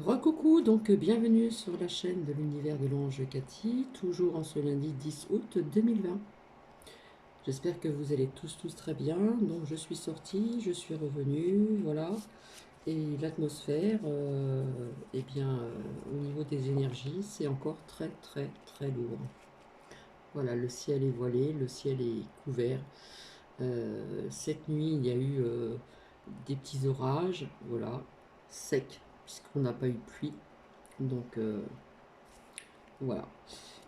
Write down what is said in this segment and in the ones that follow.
Recoucou, donc bienvenue sur la chaîne de l'univers de l'ange Cathy, toujours en ce lundi 10 août 2020. J'espère que vous allez tous très bien. Donc je suis sortie, je suis revenue, voilà. Et l'atmosphère, au niveau des énergies, c'est encore très lourd. Voilà, le ciel est voilé, le ciel est couvert. Cette nuit, il y a eu des petits orages, voilà, secs, puisqu'on n'a pas eu de pluie. Donc voilà.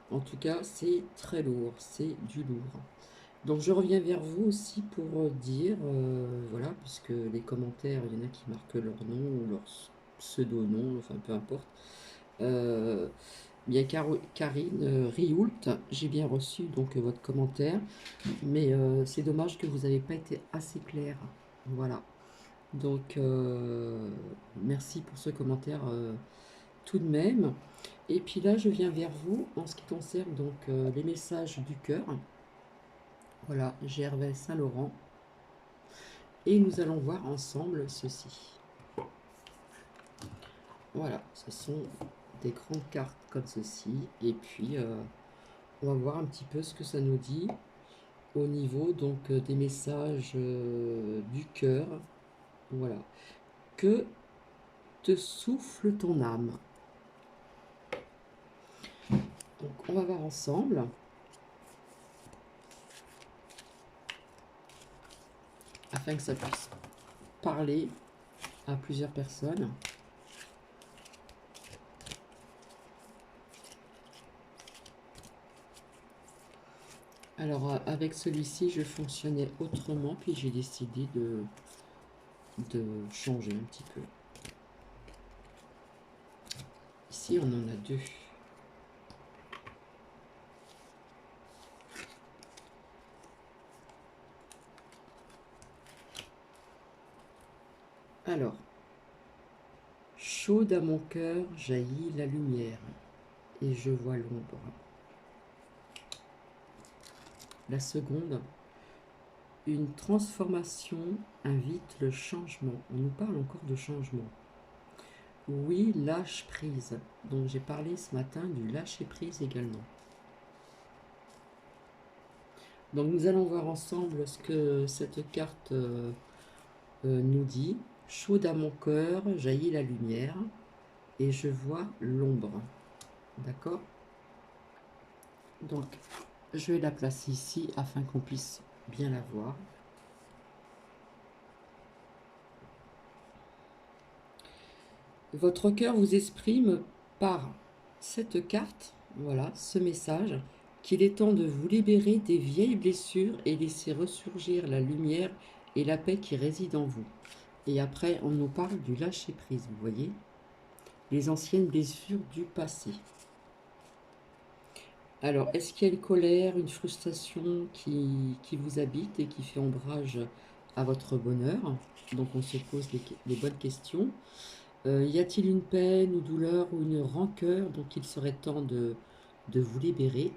En tout cas, c'est très lourd, c'est du lourd. Donc je reviens vers vous aussi pour dire, voilà, puisque les commentaires, il y en a qui marquent leur nom ou leur pseudo-nom, enfin peu importe. Euh, Bien Karine Rioult, j'ai bien reçu donc votre commentaire, mais c'est dommage que vous n'avez pas été assez clair. Voilà. Donc merci pour ce commentaire tout de même. Et puis là, je viens vers vous en ce qui concerne donc les messages du cœur. Voilà, Gervais Saint-Laurent. Et nous allons voir ensemble ceci. Voilà, ce sont des grandes cartes comme ceci. Et puis, on va voir un petit peu ce que ça nous dit au niveau donc des messages du cœur. Voilà. Que te souffle ton âme? Donc, on va voir ensemble. Afin que ça puisse parler à plusieurs personnes. Alors avec celui-ci, je fonctionnais autrement, puis j'ai décidé de changer un petit peu. Ici, on en a deux. Alors, chaude à mon cœur jaillit la lumière, et je vois l'ombre. La seconde, une transformation invite le changement. On nous parle encore de changement. Oui, lâche prise. Donc j'ai parlé ce matin du lâcher prise également. Donc nous allons voir ensemble ce que cette carte nous dit. Chaude à mon cœur jaillit la lumière et je vois l'ombre. D'accord? Donc je vais la placer ici afin qu'on puisse bien la voir. Votre cœur vous exprime par cette carte, voilà, ce message, qu'il est temps de vous libérer des vieilles blessures et laisser ressurgir la lumière et la paix qui résident en vous. Et après, on nous parle du lâcher-prise, vous voyez, les anciennes blessures du passé. Alors, est-ce qu'il y a une colère, une frustration qui vous habite et qui fait ombrage à votre bonheur? Donc, on se pose les bonnes questions. Y a-t-il une peine ou douleur ou une rancœur dont il serait temps de vous libérer?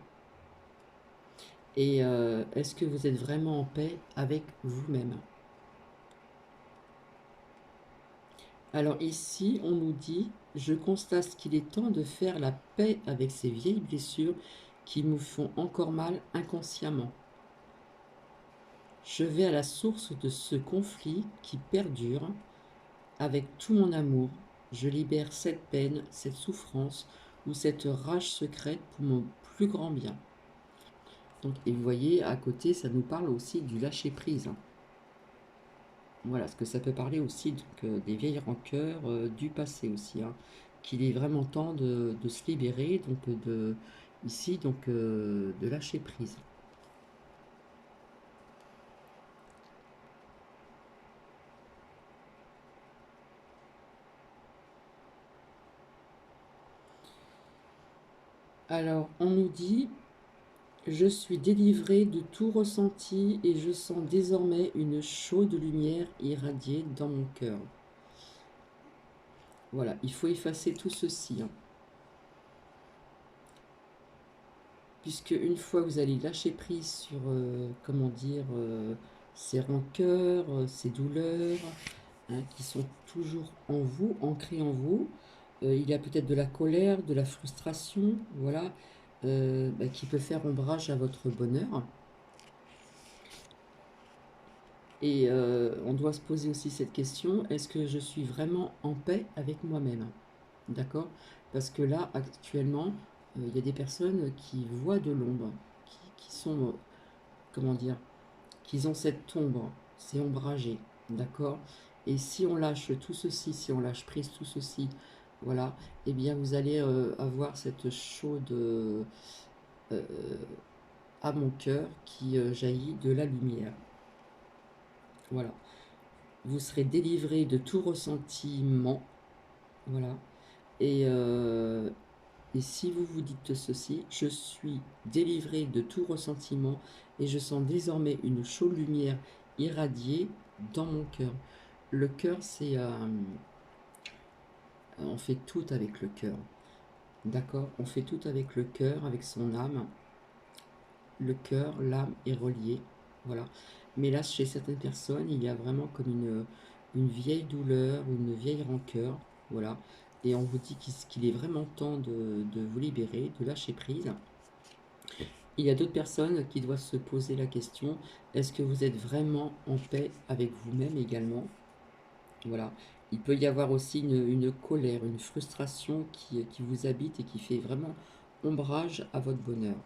Et est-ce que vous êtes vraiment en paix avec vous-même? Alors ici, on nous dit, je constate qu'il est temps de faire la paix avec ces vieilles blessures qui nous font encore mal inconsciemment. Je vais à la source de ce conflit qui perdure avec tout mon amour. Je libère cette peine, cette souffrance ou cette rage secrète pour mon plus grand bien. Donc, et vous voyez, à côté, ça nous parle aussi du lâcher-prise. Voilà, ce que ça peut parler aussi donc, des vieilles rancœurs du passé aussi. Qu'il est vraiment temps de se libérer, donc ici, donc de lâcher prise. Alors, on nous dit, je suis délivré de tout ressenti et je sens désormais une chaude lumière irradier dans mon cœur. Voilà, il faut effacer tout ceci. Puisque une fois que vous allez lâcher prise sur, comment dire, ces rancœurs, ces douleurs, qui sont toujours en vous, ancrées en vous, il y a peut-être de la colère, de la frustration, voilà, qui peut faire ombrage à votre bonheur. Et on doit se poser aussi cette question, est-ce que je suis vraiment en paix avec moi-même? D'accord? Parce que là, actuellement, il y a des personnes qui voient de l'ombre, qui sont, comment dire, qui ont cette ombre, c'est ombragé, d'accord? Et si on lâche tout ceci, si on lâche prise tout ceci, voilà, eh bien vous allez avoir cette chaude à mon cœur qui jaillit de la lumière. Voilà. Vous serez délivré de tout ressentiment, voilà. Et si vous vous dites ceci, je suis délivré de tout ressentiment et je sens désormais une chaude lumière irradier dans mon cœur. Le cœur, c'est... on fait tout avec le cœur. D'accord? On fait tout avec le cœur, avec son âme. Le cœur, l'âme est relié. Voilà. Mais là, chez certaines personnes, il y a vraiment comme une vieille douleur, une vieille rancœur. Voilà. Et on vous dit qu'il est vraiment temps de vous libérer, de lâcher prise. Il y a d'autres personnes qui doivent se poser la question, est-ce que vous êtes vraiment en paix avec vous-même également? Voilà. Il peut y avoir aussi une colère, une frustration qui vous habite et qui fait vraiment ombrage à votre bonheur.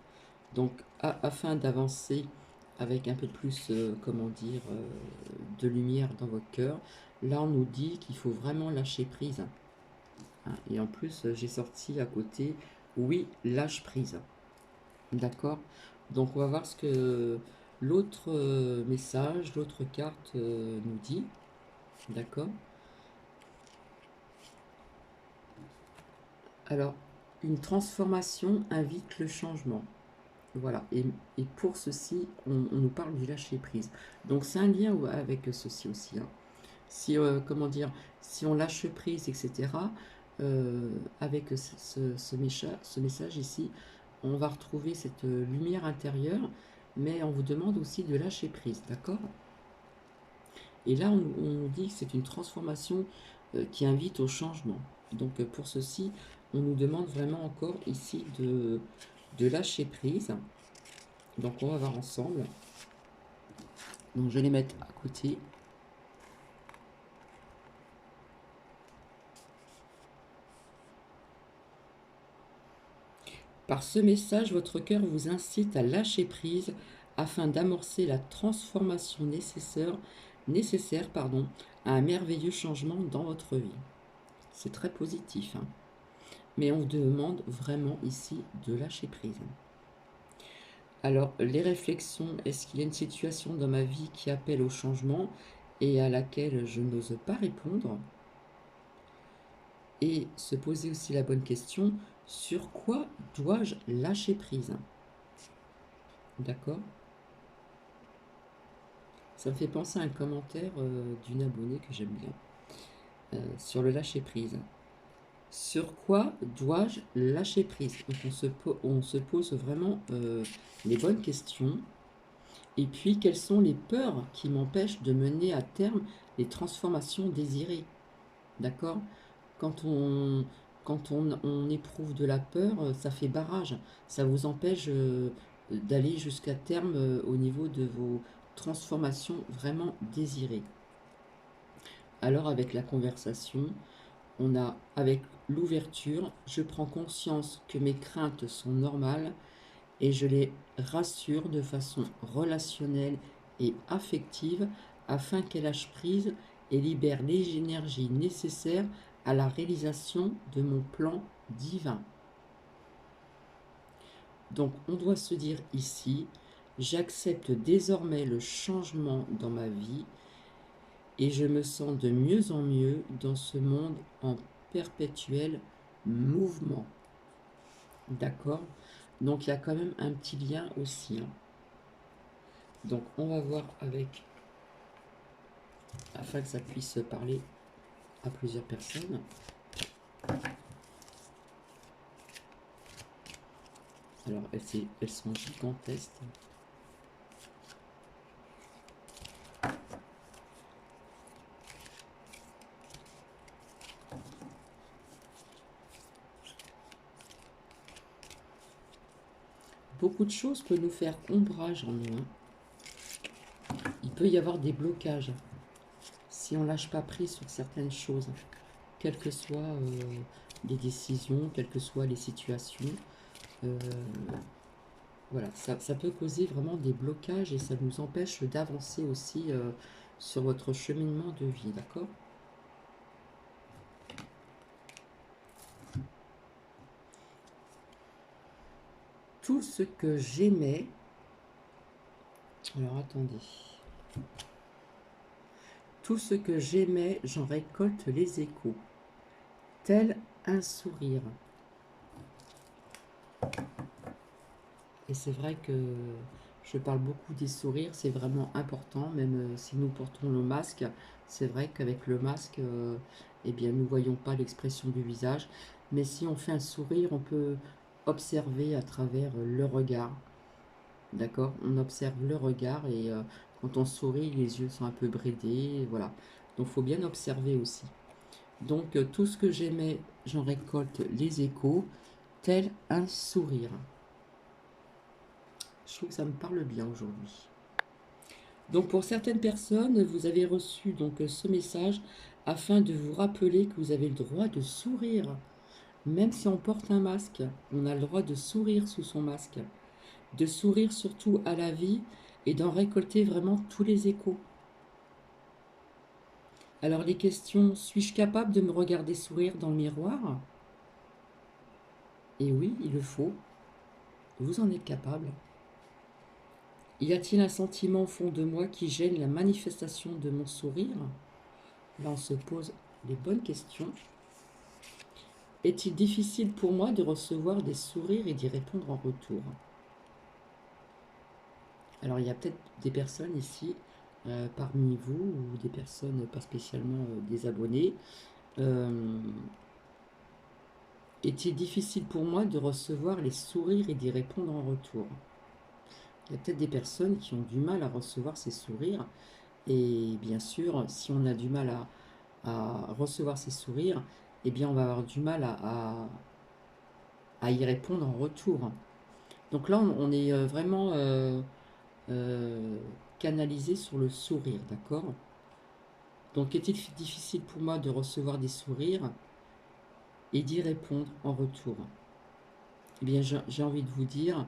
Donc, afin d'avancer avec un peu plus, comment dire, de lumière dans votre cœur, là on nous dit qu'il faut vraiment lâcher prise. Hein. Et en plus, j'ai sorti à côté, oui, lâche prise. D'accord? Donc on va voir ce que l'autre message, l'autre carte nous dit. D'accord? Alors, une transformation invite le changement. Voilà. Et pour ceci, on nous parle du lâcher prise. Donc c'est un lien avec ceci aussi. Hein. Si, comment dire, si on lâche prise, etc., avec ce message ici, on va retrouver cette lumière intérieure, mais on vous demande aussi de lâcher prise, d'accord? Et là, on nous dit que c'est une transformation qui invite au changement. Donc pour ceci, on nous demande vraiment encore ici de lâcher prise. Donc on va voir ensemble. Donc je vais les mettre à côté. Par ce message, votre cœur vous incite à lâcher prise afin d'amorcer la transformation nécessaire à un merveilleux changement dans votre vie. C'est très positif, hein. Mais on vous demande vraiment ici de lâcher prise. Alors, les réflexions, est-ce qu'il y a une situation dans ma vie qui appelle au changement et à laquelle je n'ose pas répondre? Et se poser aussi la bonne question, sur quoi dois-je lâcher prise? D'accord? Ça me fait penser à un commentaire d'une abonnée que j'aime bien, sur le lâcher prise. Sur quoi dois-je lâcher prise? Donc on se pose vraiment les bonnes questions. Et puis, quelles sont les peurs qui m'empêchent de mener à terme les transformations désirées? D'accord? Quand on, on éprouve de la peur, ça fait barrage. Ça vous empêche d'aller jusqu'à terme au niveau de vos transformations vraiment désirées. Alors, avec la conversation, on a, avec l'ouverture, je prends conscience que mes craintes sont normales et je les rassure de façon relationnelle et affective afin qu'elles lâchent prise et libèrent les énergies nécessaires à la réalisation de mon plan divin. Donc on doit se dire ici, j'accepte désormais le changement dans ma vie et je me sens de mieux en mieux dans ce monde en perpétuel mouvement. D'accord? Donc il y a quand même un petit lien aussi. Hein. Donc on va voir avec, afin que ça puisse parler à plusieurs personnes. Alors elles sont gigantesques. beaucoup de choses peuvent nous faire ombrage en nous, hein. Il peut y avoir des blocages si on lâche pas prise sur certaines choses, quelles que soient les décisions, quelles que soient les situations. Euh, voilà, ça peut causer vraiment des blocages et ça nous empêche d'avancer aussi sur votre cheminement de vie, d'accord? Tout ce que j'aimais... Alors attendez. Tout ce que j'aimais, j'en récolte les échos, tel un sourire. Et c'est vrai que je parle beaucoup des sourires, c'est vraiment important, même si nous portons le masque, c'est vrai qu'avec le masque, eh bien, nous ne voyons pas l'expression du visage, mais si on fait un sourire, on peut observer à travers le regard, d'accord? On observe le regard et quand on sourit, les yeux sont un peu bridés, voilà. Donc, il faut bien observer aussi. Donc, tout ce que j'aimais, j'en récolte les échos, tel un sourire. Je trouve que ça me parle bien aujourd'hui. Donc pour certaines personnes, vous avez reçu donc ce message afin de vous rappeler que vous avez le droit de sourire. Même si on porte un masque, on a le droit de sourire sous son masque. De sourire surtout à la vie et d'en récolter vraiment tous les échos. Alors les questions, suis-je capable de me regarder sourire dans le miroir? Et oui, il le faut. Vous en êtes capable. Y a-t-il un sentiment au fond de moi qui gêne la manifestation de mon sourire? Là, on se pose les bonnes questions. Est-il difficile pour moi de recevoir des sourires et d'y répondre en retour? Alors, il y a peut-être des personnes ici, parmi vous, ou des personnes pas spécialement des abonnés. Est-il difficile pour moi de recevoir les sourires et d'y répondre en retour? Il y a peut-être des personnes qui ont du mal à recevoir ces sourires. Et bien sûr, si on a du mal à recevoir ces sourires, eh bien, on va avoir du mal à y répondre en retour. Donc là, on est vraiment canalisé sur le sourire, d'accord? Donc, est-il difficile pour moi de recevoir des sourires et d'y répondre en retour? Eh bien, j'ai envie de vous dire,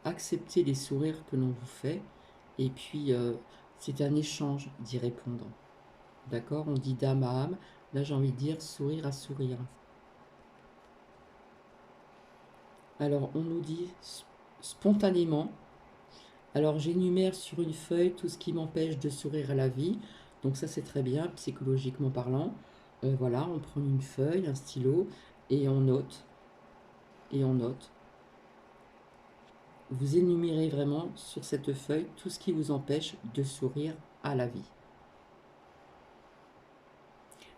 acceptez les sourires que l'on vous fait, et puis c'est un échange d'y répondre, d'accord? On dit d'âme à âme, là j'ai envie de dire sourire à sourire. Alors, on nous dit spontanément. Alors, j'énumère sur une feuille tout ce qui m'empêche de sourire à la vie. Donc ça, c'est très bien, psychologiquement parlant. Voilà, on prend une feuille, un stylo, et on note. Et on note. Vous énumérez vraiment sur cette feuille tout ce qui vous empêche de sourire à la vie.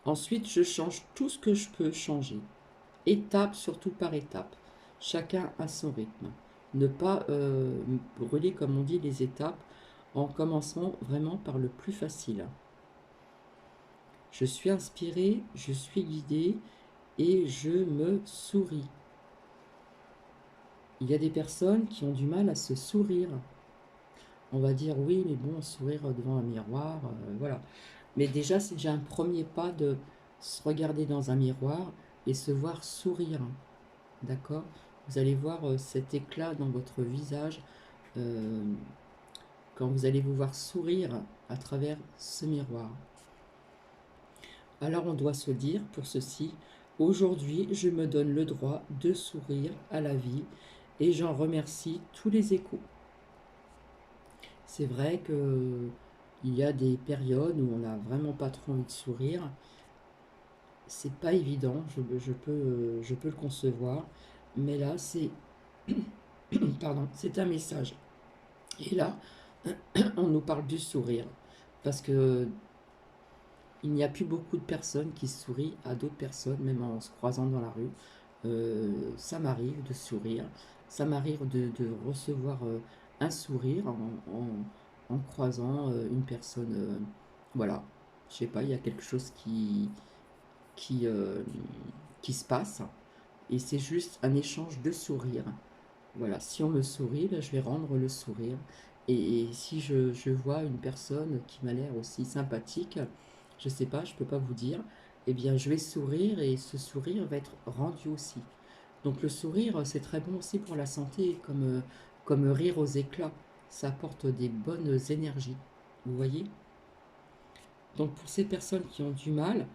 Ensuite, je change tout ce que je peux changer. Étape, surtout par étape. Chacun à son rythme. Ne pas brûler, comme on dit, les étapes en commençant vraiment par le plus facile. Je suis inspiré, je suis guidé et je me souris. Il y a des personnes qui ont du mal à se sourire. On va dire oui, mais bon, sourire devant un miroir, voilà. Mais déjà, c'est déjà un premier pas de se regarder dans un miroir et se voir sourire. D'accord? Vous allez voir cet éclat dans votre visage quand vous allez vous voir sourire à travers ce miroir. Alors on doit se dire pour ceci, aujourd'hui je me donne le droit de sourire à la vie et j'en remercie tous les échos. C'est vrai que il y a des périodes où on n'a vraiment pas trop envie de sourire. C'est pas évident, je peux le concevoir, mais là c'est pardon, c'est un message. Et là, on nous parle du sourire parce que il n'y a plus beaucoup de personnes qui sourient à d'autres personnes, même en se croisant dans la rue. Ça m'arrive de sourire, ça m'arrive de recevoir un sourire en croisant une personne. Voilà, je sais pas, il y a quelque chose qui, qui se passe et c'est juste un échange de sourires. Voilà, si on me sourit, ben, je vais rendre le sourire. Et si je vois une personne qui m'a l'air aussi sympathique, je sais pas, je peux pas vous dire, eh bien je vais sourire et ce sourire va être rendu aussi. Donc le sourire, c'est très bon aussi pour la santé, comme rire aux éclats. Ça apporte des bonnes énergies. Vous voyez? Donc pour ces personnes qui ont du mal,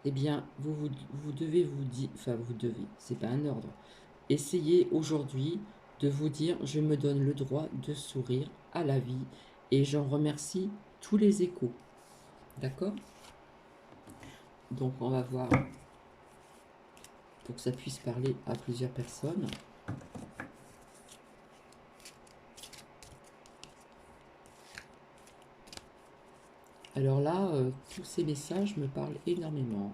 eh bien vous devez vous dire, enfin vous devez, c'est pas un ordre. Essayez aujourd'hui de vous dire, je me donne le droit de sourire à la vie et j'en remercie tous les échos. D'accord? Donc on va voir pour que ça puisse parler à plusieurs personnes. Alors là, tous ces messages me parlent énormément.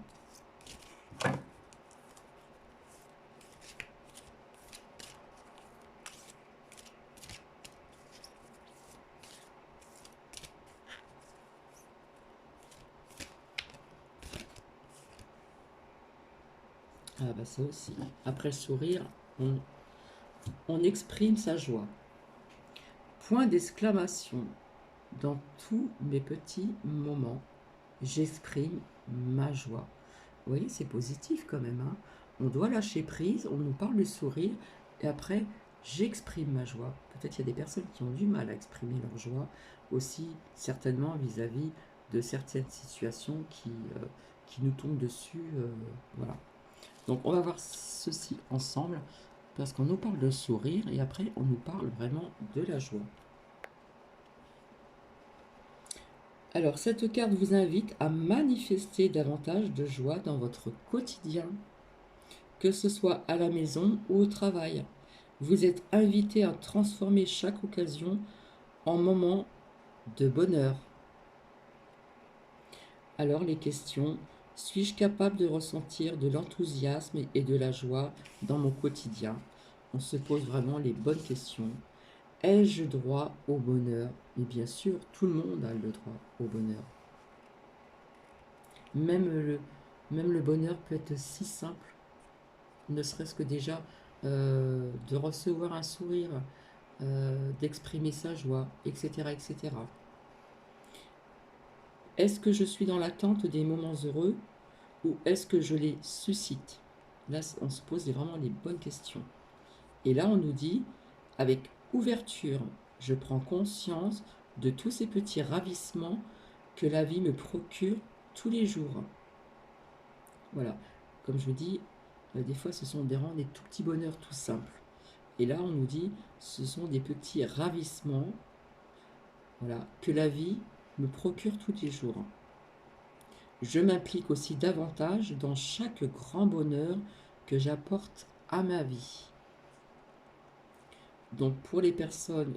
Ah bah ça aussi. Après le sourire, on exprime sa joie. Point d'exclamation. Dans tous mes petits moments, j'exprime ma joie. Vous voyez, c'est positif quand même, hein. On doit lâcher prise, on nous parle du sourire, et après, j'exprime ma joie. Peut-être qu'il y a des personnes qui ont du mal à exprimer leur joie, aussi certainement vis-à-vis de certaines situations qui nous tombent dessus. Voilà. Donc on va voir ceci ensemble, parce qu'on nous parle de sourire, et après on nous parle vraiment de la joie. Alors, cette carte vous invite à manifester davantage de joie dans votre quotidien, que ce soit à la maison ou au travail. Vous êtes invité à transformer chaque occasion en moment de bonheur. Alors, les questions. Suis-je capable de ressentir de l'enthousiasme et de la joie dans mon quotidien? On se pose vraiment les bonnes questions. Ai-je droit au bonheur? Et bien sûr, tout le monde a le droit au bonheur. Même même le bonheur peut être si simple, ne serait-ce que déjà de recevoir un sourire, d'exprimer sa joie, etc., etc. Est-ce que je suis dans l'attente des moments heureux ou est-ce que je les suscite? Là, on se pose vraiment les bonnes questions. Et là, on nous dit, avec ouverture, je prends conscience de tous ces petits ravissements que la vie me procure tous les jours. Voilà, comme je vous dis, des fois ce sont des tout petits bonheurs tout simples. Et là, on nous dit, ce sont des petits ravissements, voilà, que la vie me procure tous les jours. Je m'implique aussi davantage dans chaque grand bonheur que j'apporte à ma vie. Donc pour les personnes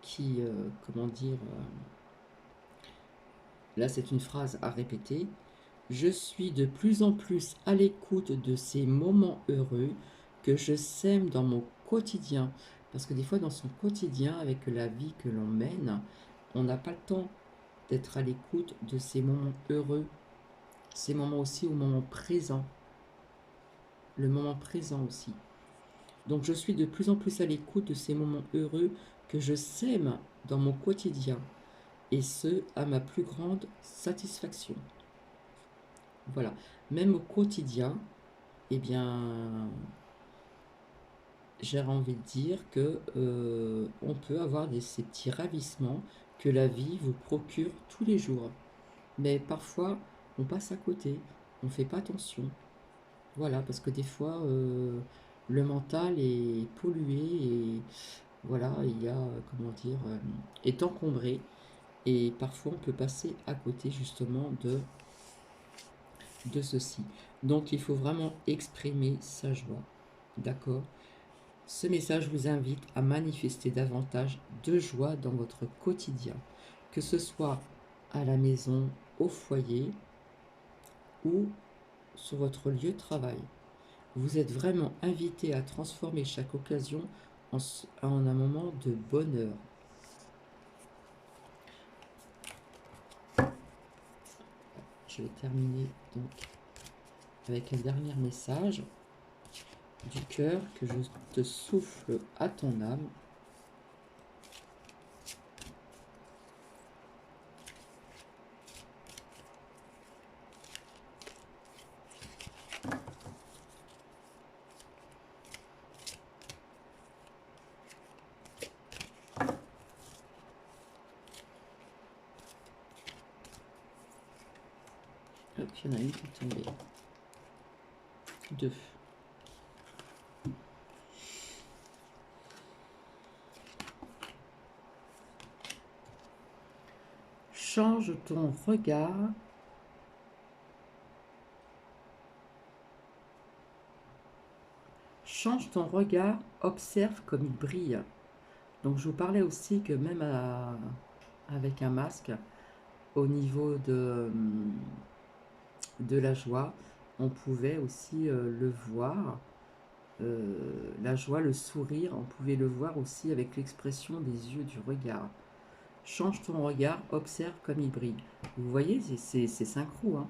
qui, comment dire, là c'est une phrase à répéter, je suis de plus en plus à l'écoute de ces moments heureux que je sème dans mon quotidien. Parce que des fois, dans son quotidien, avec la vie que l'on mène, on n'a pas le temps d'être à l'écoute de ces moments heureux, ces moments aussi au moment présent, le moment présent aussi. Donc je suis de plus en plus à l'écoute de ces moments heureux que je sème dans mon quotidien, et ce, à ma plus grande satisfaction. Voilà, même au quotidien, eh bien, j'ai envie de dire que on peut avoir ces petits ravissements que la vie vous procure tous les jours. Mais parfois, on passe à côté, on ne fait pas attention. Voilà, parce que des fois, le mental est pollué et voilà, il y a, comment dire, est encombré. Et parfois, on peut passer à côté justement de ceci. Donc, il faut vraiment exprimer sa joie. D'accord? Ce message vous invite à manifester davantage de joie dans votre quotidien, que ce soit à la maison, au foyer ou sur votre lieu de travail. Vous êtes vraiment invité à transformer chaque occasion en un moment de bonheur. Je vais terminer donc avec un dernier message. du cœur, que je te souffle à ton âme. Hop, il y en a une qui est tombée. Deux. Change ton regard. Change ton regard, observe comme il brille. Donc je vous parlais aussi que même avec un masque, au niveau de la joie, on pouvait aussi le voir. La joie, le sourire, on pouvait le voir aussi avec l'expression des yeux, du regard. Change ton regard, observe comme il brille. Vous voyez, c'est synchro. Hein.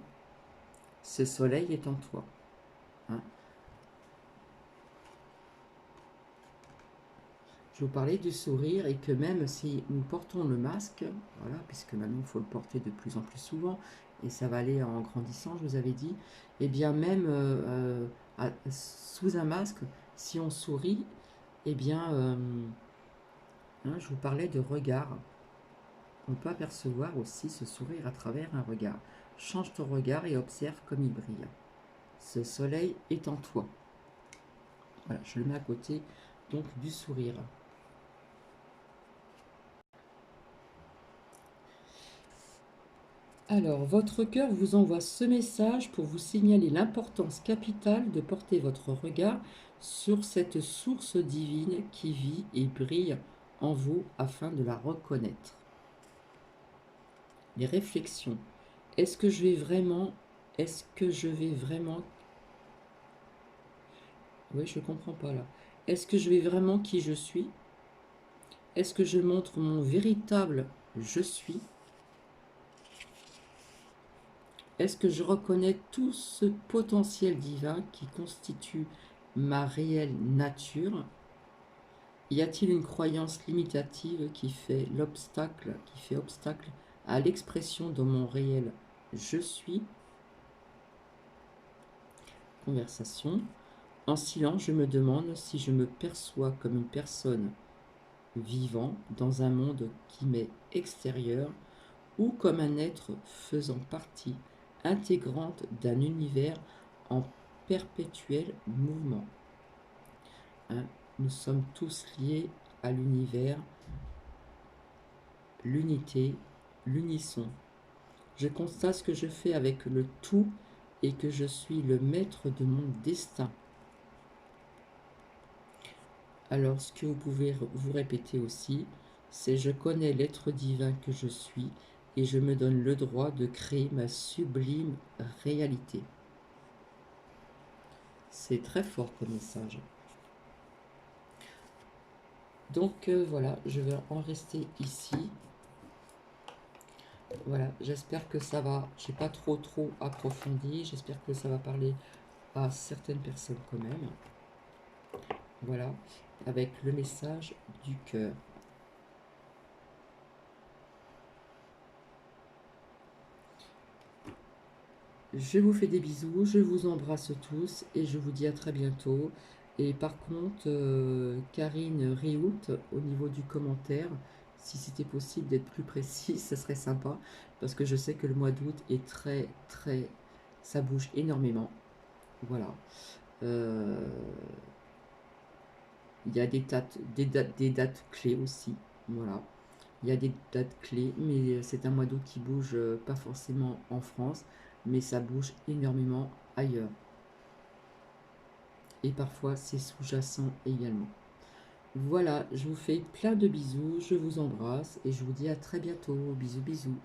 Ce soleil est en toi. Hein. Je vous parlais du sourire et que même si nous portons le masque, voilà, puisque maintenant il faut le porter de plus en plus souvent et ça va aller en grandissant, je vous avais dit, et bien même sous un masque, si on sourit, eh bien, hein, je vous parlais de regard. On peut apercevoir aussi ce sourire à travers un regard. Change ton regard et observe comme il brille. Ce soleil est en toi. Voilà, je le mets à côté donc du sourire. Alors, votre cœur vous envoie ce message pour vous signaler l'importance capitale de porter votre regard sur cette source divine qui vit et brille en vous afin de la reconnaître. Les réflexions. Est-ce que je vais vraiment... Oui, je ne comprends pas là. Est-ce que je vais vraiment qui je suis? Est-ce que je montre mon véritable je suis? Est-ce que je reconnais tout ce potentiel divin qui constitue ma réelle nature? Y a-t-il une croyance limitative qui fait obstacle à l'expression de mon réel je suis? Conversation. En silence, je me demande si je me perçois comme une personne vivant dans un monde qui m'est extérieur ou comme un être faisant partie intégrante d'un univers en perpétuel mouvement. Hein, nous sommes tous liés à l'univers, l'unité, l'unisson. Je constate ce que je fais avec le tout et que je suis le maître de mon destin. Alors, ce que vous pouvez vous répéter aussi, c'est je connais l'être divin que je suis et je me donne le droit de créer ma sublime réalité. C'est très fort comme message. Donc voilà, je vais en rester ici. Voilà, j'espère que ça va, j'ai pas trop approfondi, j'espère que ça va parler à certaines personnes quand même. Voilà, avec le message du cœur. Je vous fais des bisous, je vous embrasse tous et je vous dis à très bientôt. Et par contre, Karine Rioult, au niveau du commentaire, si c'était possible d'être plus précis, ce serait sympa. Parce que je sais que le mois d'août est ça bouge énormément. Voilà. Il y a des dates clés aussi. Voilà. Il y a des dates clés, mais c'est un mois d'août qui bouge pas forcément en France, mais ça bouge énormément ailleurs. Et parfois c'est sous-jacent également. Voilà, je vous fais plein de bisous, je vous embrasse et je vous dis à très bientôt. Bisous bisous.